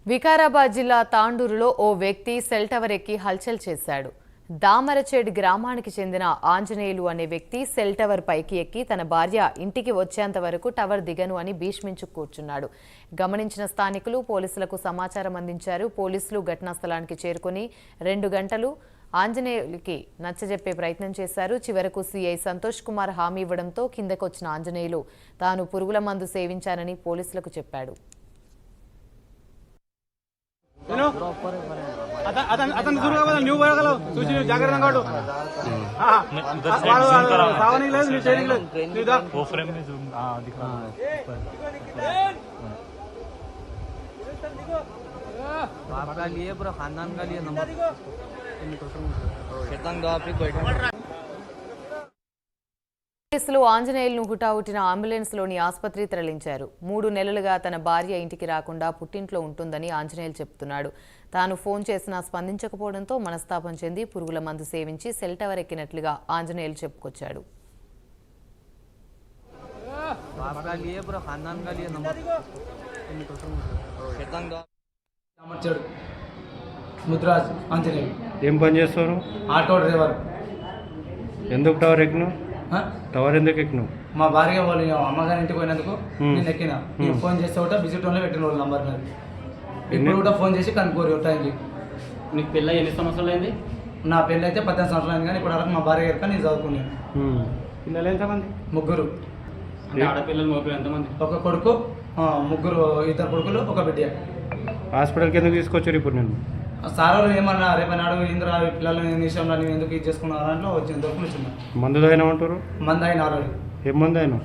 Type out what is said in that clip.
వికారాబాద్ జిల్లా తాండూరులో ఓ వ్యక్తి cell tower ఎక్కి హల్చల్ చేశాడు. దామరచేడి గ్రామానికి చెందిన ఆంజనేయులు అనే వ్యక్తి సెల్ టవర్ పైకి ఎక్కి తన భార్య ఇంటికి వచ్చేంత వరకు టవర్ దిగను అని భీష్మించు కూర్చున్నాడు. గమనించిన స్థానికులు పోలీసులకు సమాచారం అందించారు. పోలీసులు ఘటనా స్థలానికి చేరుకుని 2 గంటలు ఆంజనేయులకి నచ్చజెప్పే ప్రయత్నం చేశారు. చివరకు సీఐ సంతోష్ కుమార్ హామీ ఇవ్వడంతో కిందకొచ్చిన ఆంజనేయులు తాను పురుగుల మందు సేవించానని పోలీసులకు చెప్పాడు. అతను దూరంగా నువ్వు పోయగలవు చూసి నువ్వు జాగ్రత్తగా వాడు రావడానికి లేదు నువ్వు చేయడానికి లేదు. आपका लिए पूरा खानदान का लिए नंबर పోలీసులు ఆంజనేయులను హుటాహుటిన అంబులెన్స్లోని ఆసుపత్రి తరలించారు. 3 నెలలుగా తన భార్య ఇంటికి రాకుండా పుట్టింట్లో ఉంటుందని ఆంజనేయులు చెప్తున్నాడు. తాను ఫోన్ చేసినా స్పందించకపోవడంతో మనస్తాపం చెంది పురుగుల మందు సేవించి సెల్ టవర్ ఎక్కినట్లుగా ఆంజనేయులు చెప్పుకొచ్చాడు. ముద్రాజ్ ఆంజనేయులు. ఏం పని చేస్తారు? Auto driver. ఎందుకు టవర్ ఎక్కినావు? టవర్ ఎందుకు ఎక్కినావు? మా భార్య వాళ్ళు అమ్మగారి ఇంటికి పోయినందుకు నేను ఎక్కిన. నేను ఫోన్ చేస్తే కూడా బిజీ టోన్లో పెట్టిన వాళ్ళు నంబర్ నాది. ఇప్పుడు కూడా ఫోన్ చేసి కనుక్కోరు టైంకి. నీకు పెళ్ళి ఎన్ని సంవత్సరాలు అయింది? నా పెళ్ళి అయితే 18 సంవత్సరాలు అయింది, కానీ ఇప్పుడు వరకు మా భార్య గారికి నేను చదువుకున్నాను. పిల్లలు ఎంతమంది? 3. అంటే ఆడపిల్లలు మగపిల్లలు ఎంతమంది? ఒక కొడుకు, 3 ఇద్దరు కొడుకులు, ఒక బిడ్డ. హాస్పిటల్కి ఎందుకు తీసుకొచ్చారు ఇప్పుడు నేను? సార్ వాళ్ళు ఏమన్నా రేపనాడు ఇంద్ర పిల్లలు విషయంలో నేను ఎందుకు ఇది చేసుకున్నా దాంట్లో వచ్చిన దొరుకుని వచ్చిందా మందు తాగినా ఉంటారు? మంది అయిన ఆల్రెడీ. ఏం మందు అయినా?